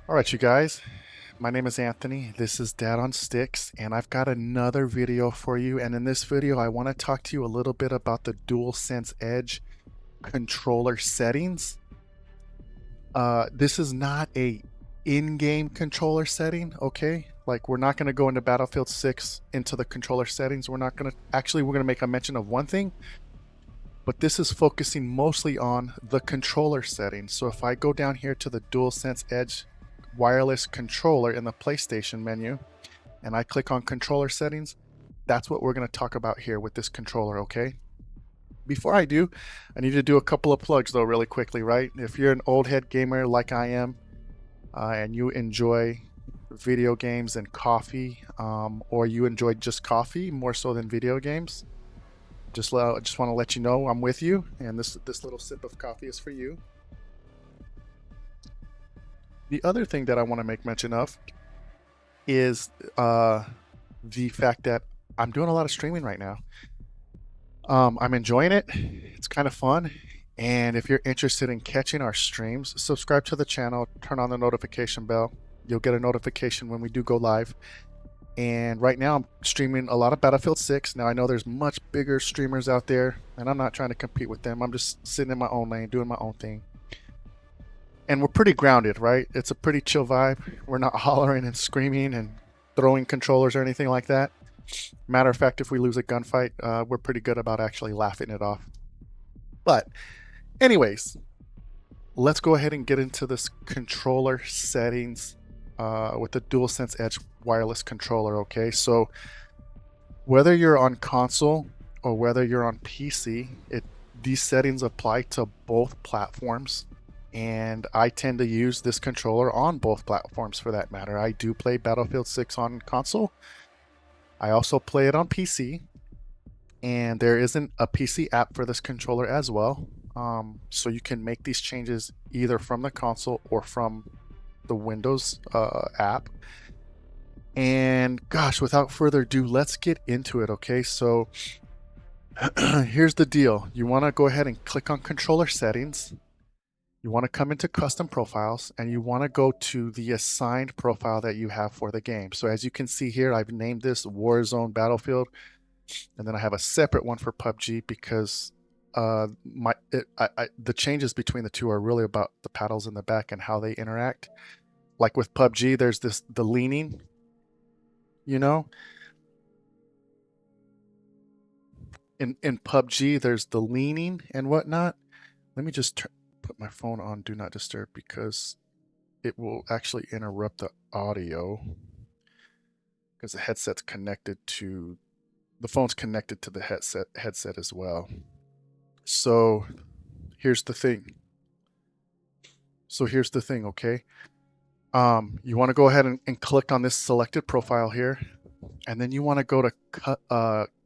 All right, you guys, my name is Anthony. This is Dad on Sticks, and I've got another video for you. And in this video, I want to talk to you a little bit about the DualSense Edge controller settings. This is not a in-game controller setting, okay? Like, we're not going to go into Battlefield 6 into the controller settings. We're going to make a mention of one thing, but this is focusing mostly on the controller settings. So if I go down here to the DualSense Edge wireless controller in the PlayStation menu and I click on controller settings, that's what we're going to talk about here with this controller, okay? Before I do, I need to do a couple of plugs though really quickly, right? If you're an old head gamer like I am, and you enjoy video games and coffee, or you enjoy just coffee more so than video games, just want to let you know I'm with you, and this little sip of coffee is for you. The other thing that I want to make mention of is the fact that I'm doing a lot of streaming right now. I'm enjoying it. It's kind of fun. And if you're interested in catching our streams, subscribe to the channel, turn on the notification bell. You'll get a notification when we do go live. And right now I'm streaming a lot of Battlefield 6. Now I know there's much bigger streamers out there, and I'm not trying to compete with them. I'm just sitting in my own lane, doing my own thing. And we're pretty grounded, right? It's a pretty chill vibe. We're not hollering and screaming and throwing controllers or anything like that. Matter of fact, if we lose a gunfight, we're pretty good about actually laughing it off. But anyways, let's go ahead and get into this controller settings with the DualSense Edge wireless controller, okay? So whether you're on console or whether you're on PC, these settings apply to both platforms. And I tend to use this controller on both platforms for that matter. I do play Battlefield 6 on console. I also play it on PC. And there isn't a PC app for this controller as well. So you can make these changes either from the console or from the Windows app. And gosh, without further ado, let's get into it, okay? So here's the deal. You want to go ahead and click on controller settings. You want to come into custom profiles and you want to go to the assigned profile that you have for the game. So as you can see here, I've named this Warzone Battlefield, and then I have a separate one for PUBG because the changes between the two are really about the paddles in the back and how they interact. Like with PUBG, there's the leaning, you know. In PUBG, there's the leaning and whatnot. Let me just put my phone on do not disturb because it will actually interrupt the audio because the headset's connected to the phone's connected to the headset as well. So here's the thing. Okay? You want to go ahead and click on this selected profile here, and then you want to go to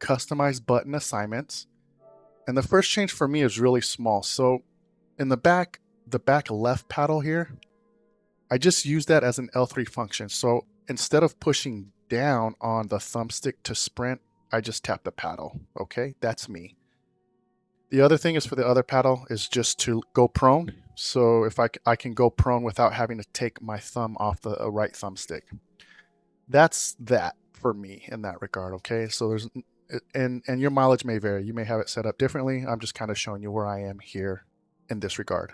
customize button assignments. And the first change for me is really small. So in the back left paddle here, I just use that as an L3 function. So instead of pushing down on the thumbstick to sprint, I just tap the paddle. Okay, that's me. The other thing is for the other paddle is just to go prone. So if I can go prone without having to take my thumb off the right thumbstick. That's that for me in that regard, okay? So there's, and your mileage may vary. You may have it set up differently. I'm just kind of showing you where I am here in this regard.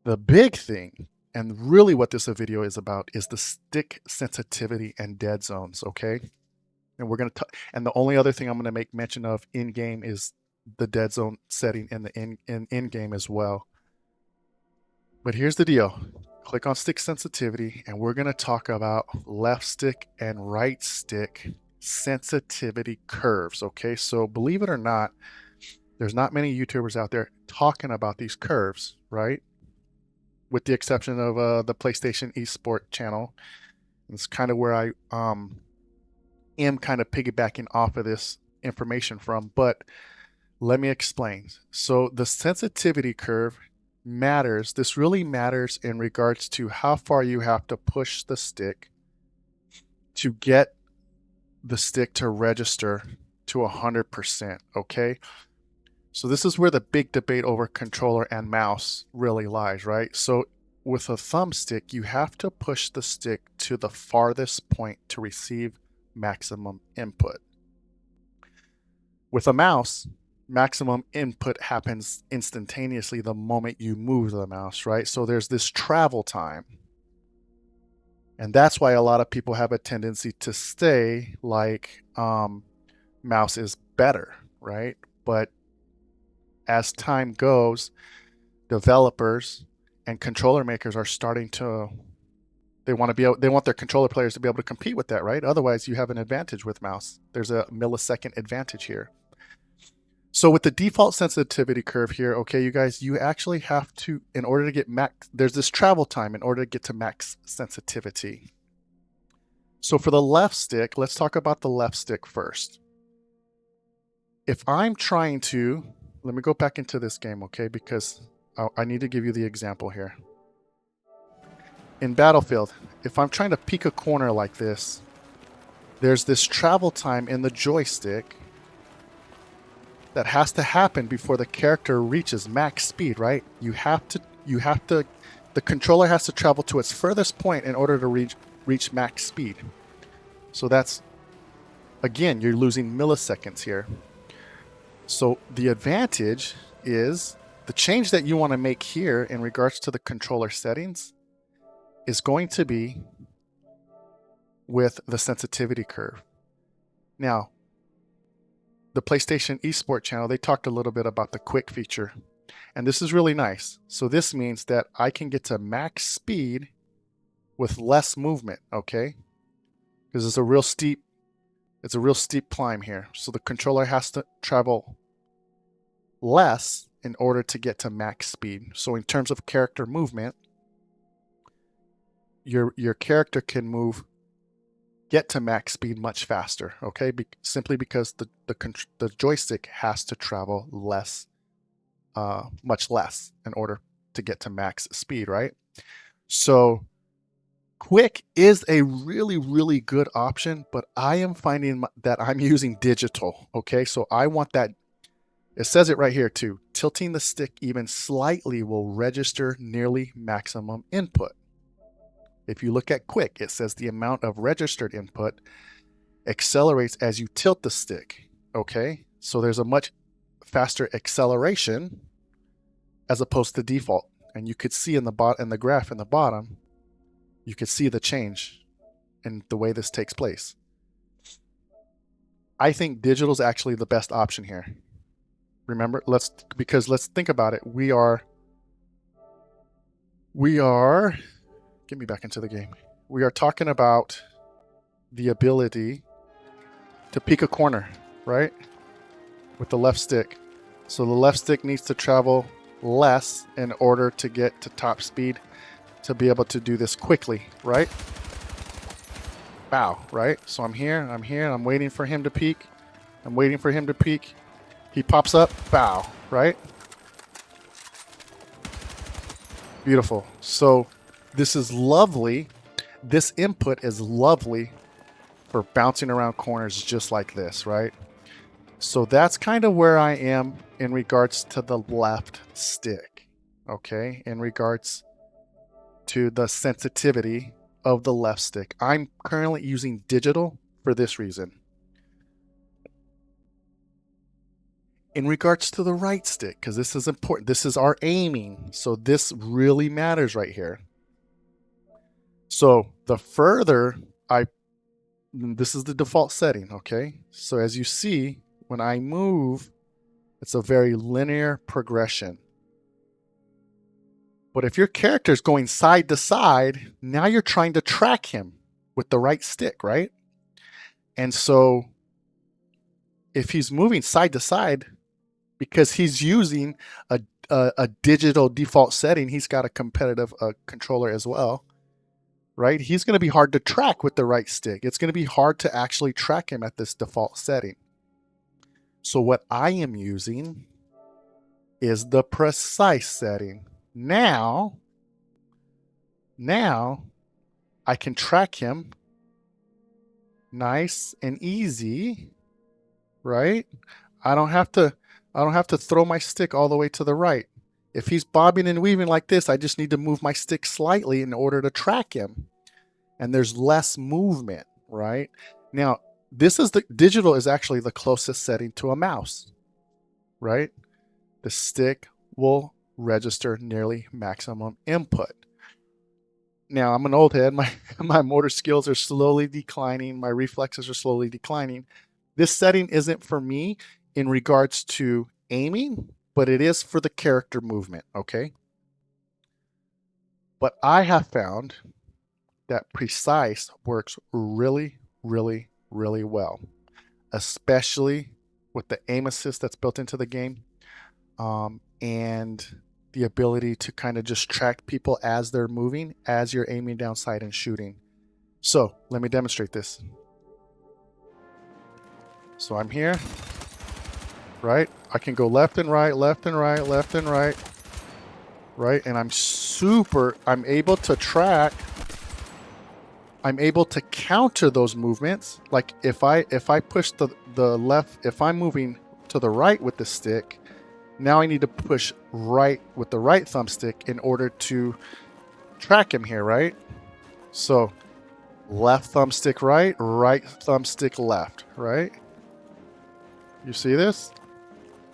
The big thing, and really what this video is about, is the stick sensitivity and dead zones, okay? And we're going to, and the only other thing I'm going to make mention of in game is the dead zone setting in the in game as well. But here's the deal. Click on stick sensitivity, and we're going to talk about left stick and right stick sensitivity curves, okay? So believe it or not, there's not many YouTubers out there talking about these curves, right? With the exception of the PlayStation eSport channel. It's kind of where I am kind of piggybacking off of this information from, but let me explain. So the sensitivity curve matters. This really matters in regards to how far you have to push the stick to get the stick to register to 100%, okay? So this is where the big debate over controller and mouse really lies, right? So with a thumbstick, you have to push the stick to the farthest point to receive maximum input. With a mouse, maximum input happens instantaneously the moment you move the mouse, right? So there's this travel time. And that's why a lot of people have a tendency to say like mouse is better, right? But as time goes, developers and controller makers are starting to they want their controller players to be able to compete with that, right? Otherwise, you have an advantage with mouse. There's a millisecond advantage here. So with the default sensitivity curve here, okay, you guys, you actually have to, in order to get max, there's this travel time in order to get to max sensitivity. So for the left stick, let's talk about the left stick first. If I'm trying to, let me go back into this game, okay, because I need to give you the example here. In Battlefield, if I'm trying to peek a corner like this, there's this travel time in the joystick that has to happen before the character reaches max speed, right? The controller has to travel to its furthest point in order to reach max speed. So that's, again, you're losing milliseconds here. So the advantage is the change that you want to make here in regards to the controller settings is going to be with the sensitivity curve. Now, the PlayStation eSport channel, they talked a little bit about the quick feature, and this is really nice. So this means that I can get to max speed with less movement, okay? Because it's a real steep climb here. So the controller has to travel less in order to get to max speed. So in terms of character movement, your character can get to max speed much faster, okay? Simply because the joystick has to travel less, much less in order to get to max speed, right? So quick is a really, really good option, but I am finding that I'm using digital, okay? So I want that, it says it right here too, tilting the stick even slightly will register nearly maximum input. If you look at quick, it says the amount of registered input accelerates as you tilt the stick, okay? So there's a much faster acceleration as opposed to default. And you could see in the graph in the bottom, you could see the change in the way this takes place. I think digital is actually the best option here. Remember, let's think about it. We are get me back into the game. We are talking about the ability to peek a corner, right? With the left stick. So the left stick needs to travel less in order to get to top speed to be able to do this quickly, right? Bow, right? So I'm here, I'm waiting for him to peek. He pops up, bow, right? Beautiful. So this is lovely. This input is lovely for bouncing around corners just like this, right? So that's kind of where I am in regards to the left stick, okay? In regards to the sensitivity of the left stick. I'm currently using digital for this reason. In regards to the right stick, because this is important, this is our aiming, so this really matters right here. So the further this is the default setting, okay? So as you see, when I move, it's a very linear progression. But if your character is going side to side, now you're trying to track him with the right stick, right? And so if he's moving side to side, because he's using a digital default setting, he's got a competitive controller as well, right? He's going to be hard to track with the right stick. It's going to be hard to actually track him at this default setting. So what I am using is the precise setting. Now I can track him nice and easy, right? I don't have to throw my stick all the way to the right. If he's bobbing and weaving like this, I just need to move my stick slightly in order to track him. And there's less movement, right? Now, this is the digital is actually the closest setting to a mouse, right? The stick will register nearly maximum input. Now, I'm an old head. My motor skills are slowly declining. My reflexes are slowly declining. This setting isn't for me in regards to aiming, but it is for the character movement, okay? But I have found that precise works really, really, really well, especially with the aim assist that's built into the game, and the ability to kind of just track people as they're moving, as you're aiming down sight and shooting. So let me demonstrate this. So I'm here, right? I can go left and right, left and right, left and right, right? And I'm able to track, I'm able to counter those movements. Like if I push the left, if I'm moving to the right with the stick, now I need to push right with the right thumbstick in order to track him here, right? So left thumbstick right, right thumbstick left, right? You see this?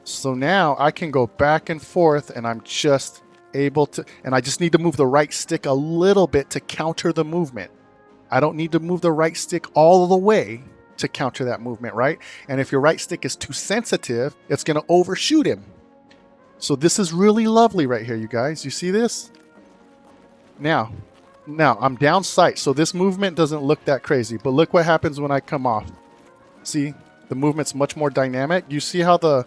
So now I can go back and forth and I'm just able to, and I just need to move the right stick a little bit to counter the movement. I don't need to move the right stick all the way to counter that movement, right? And if your right stick is too sensitive, it's going to overshoot him. So this is really lovely right here, you guys. You see this? Now I'm down sight, so this movement doesn't look that crazy, but look what happens when I come off. See, the movement's much more dynamic. You see how the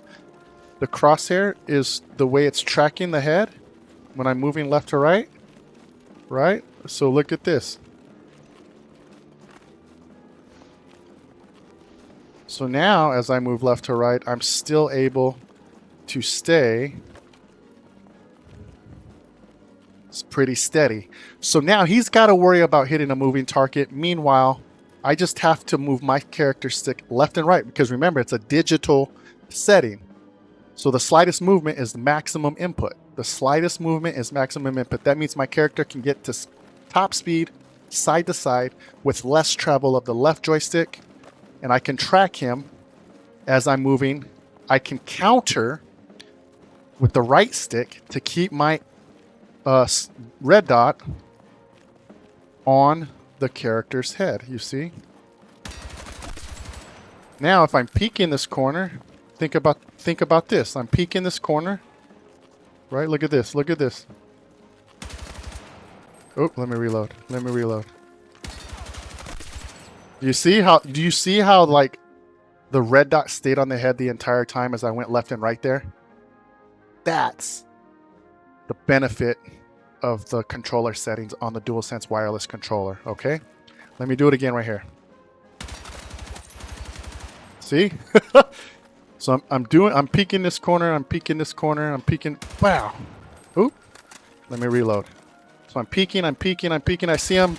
crosshair is the way it's tracking the head when I'm moving left to right, right? So look at this. So now as I move left to right, I'm still able to stay. It's pretty steady. So now he's got to worry about hitting a moving target. Meanwhile, I just have to move my character stick left and right because remember, it's a digital setting. So the slightest movement is the maximum input. The slightest movement is maximum input. That means my character can get to top speed, side to side, with less travel of the left joystick, and I can track him as I'm moving. I can counter with the right stick to keep my red dot on the character's head, you see? Now if I'm peeking this corner, think about this. I'm peeking this corner, right? Look at this, look at this. Oh, let me reload, let me reload. Do you see how like the red dot stayed on the head the entire time as I went left and right there? That's the benefit of the controller settings on the DualSense wireless controller, okay? Let me do it again right here. See? So I'm peeking this corner, I'm peeking this corner, I'm peeking, wow. Oop. Let me reload. So I'm peeking, I see him,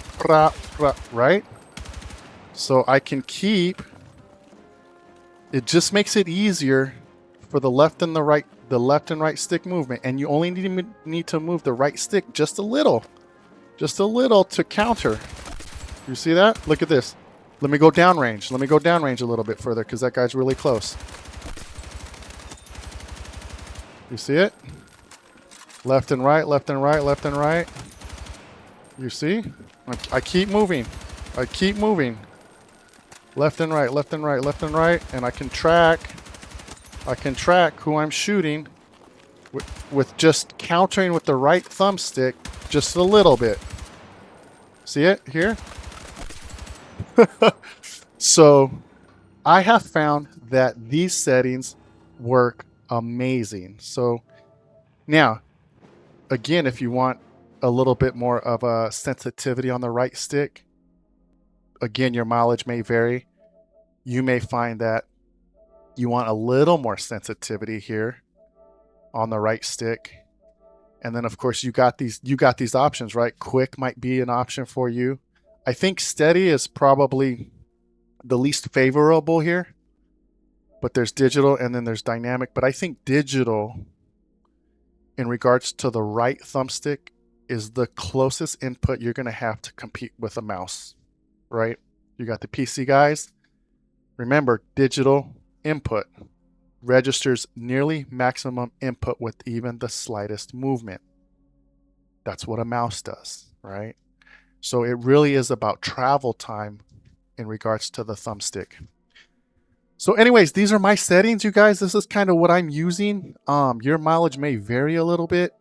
right? So I can keep, it just makes it easier for the left and right stick movement, and you only need to move the right stick just a little to counter. You see that? Look at this. Let me go downrange. Let me go downrange a little bit further because that guy's really close. You see it? Left and right, left and right, left and right. You see? I keep moving. I keep moving. Left and right, left and right, left and right, and I can track who I'm shooting with just countering with the right thumbstick just a little bit. See it here? So I have found that these settings work amazing. So now, again, if you want a little bit more of a sensitivity on the right stick, again, your mileage may vary. You may find that you want a little more sensitivity here on the right stick. And then of course you got these options, right? Quick might be an option for you. I think steady is probably the least favorable here, but there's digital and then there's dynamic. But I think digital in regards to the right thumbstick is the closest input you're going to have to compete with a mouse, right? You got the PC guys. Remember, digital input registers nearly maximum input with even the slightest movement. That's what a mouse does, right? So it really is about travel time in regards to the thumbstick. So anyways, these are my settings, you guys. This is kind of what I'm using. Your mileage may vary a little bit.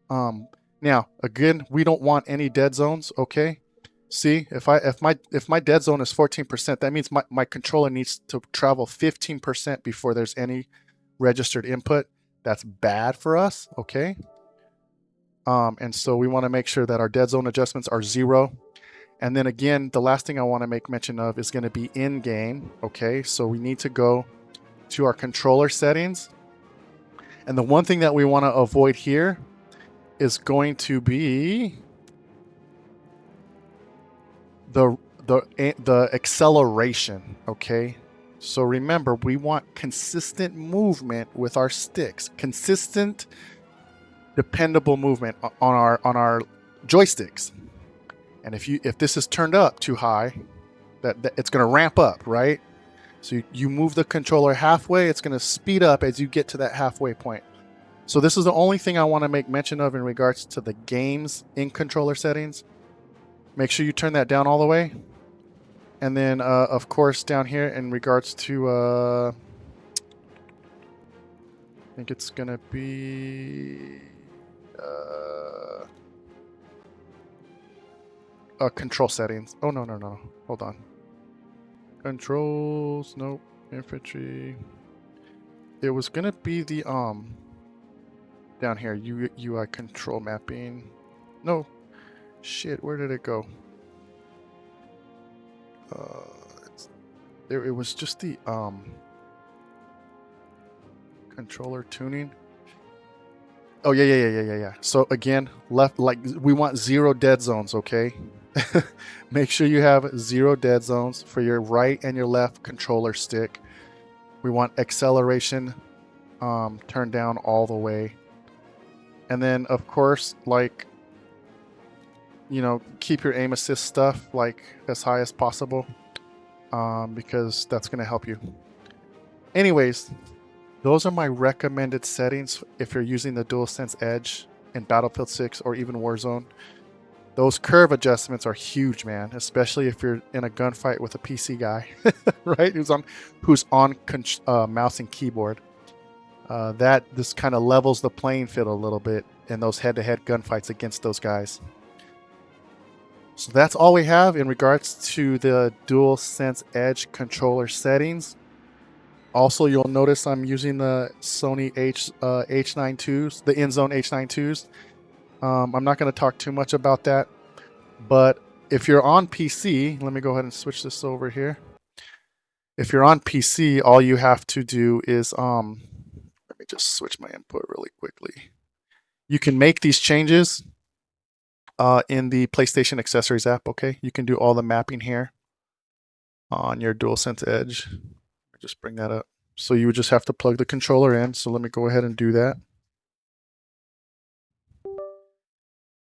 Now, again, we don't want any dead zones, okay? See, if my dead zone is 14%, that means my controller needs to travel 15% before there's any registered input. That's bad for us, okay? And so we want to make sure that our dead zone adjustments are 0. And then again, the last thing I want to make mention of is going to be in game, okay? So we need to go to our controller settings. And the one thing that we want to avoid here is going to be the acceleration, okay? So remember, we want consistent movement with our sticks, consistent, dependable movement on our joysticks. And if this is turned up too high, that it's going to ramp up, right? So you move the controller halfway, it's going to speed up as you get to that halfway point. So this is the only thing I want to make mention of in regards to the games in controller settings. Make sure you turn that down all the way. And then, of course, down here in regards to, I think it's going to be control settings. Oh, no. Hold on. Controls, nope. Infantry. It was going to be the, down here, UI control mapping. No. Shit, where did it go? It was just the controller tuning. Oh yeah. So again, left, like we want 0 dead zones, okay? Make sure you have 0 dead zones for your right and your left controller stick. We want acceleration turned down all the way. And then of course, like, you know, keep your aim assist stuff like as high as possible, because that's going to help you. Anyways, those are my recommended settings if you're using the DualSense Edge in Battlefield 6 or even Warzone. Those curve adjustments are huge, man, especially if you're in a gunfight with a PC guy, right? Who's on mouse and keyboard. This kind of levels the playing field a little bit in those head-to-head gunfights against those guys. So that's all we have in regards to the DualSense Edge controller settings. Also, you'll notice I'm using the Sony H92s, the InZone H92s. I'm not going to talk too much about that, but if you're on PC, let me go ahead and switch this over here. If you're on PC, all you have to do is, let me just switch my input really quickly. You can make these changes in the PlayStation Accessories app, okay? You can do all the mapping here on your DualSense Edge. Just bring that up. So you would just have to plug the controller in. So let me go ahead and do that.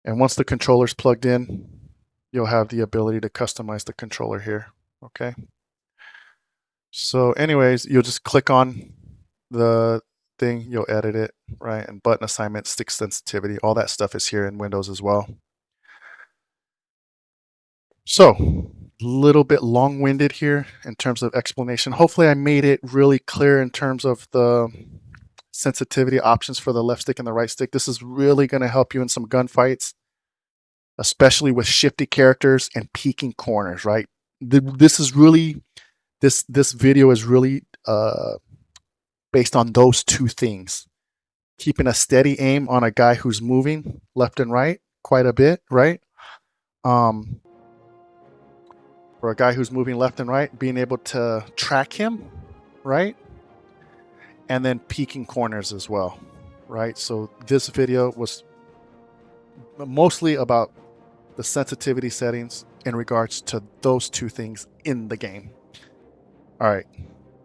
And once the controller's plugged in, you'll have the ability to customize the controller here, okay? So anyways, you'll just click on the thing, you'll edit it, right? And button assignment, stick sensitivity, all that stuff is here in Windows as well. So, a little bit long-winded here in terms of explanation. Hopefully I made it really clear in terms of the sensitivity options for the left stick and the right stick. This is really going to help you in some gunfights, especially with shifty characters and peeking corners, right? This video is really based on those two things. Keeping a steady aim on a guy who's moving left and right quite a bit, right? For a guy who's moving left and right, being able to track him, right? And then peeking corners as well, right? So this video was mostly about the sensitivity settings in regards to those two things in the game. All right.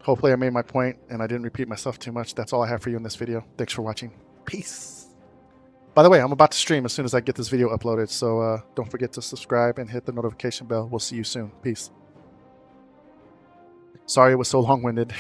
Hopefully I made my point and I didn't repeat myself too much. That's all I have for you in this video. Thanks for watching. Peace. By the way, I'm about to stream as soon as I get this video uploaded, so don't forget to subscribe and hit the notification bell. We'll see you soon. Peace. Sorry it was so long-winded.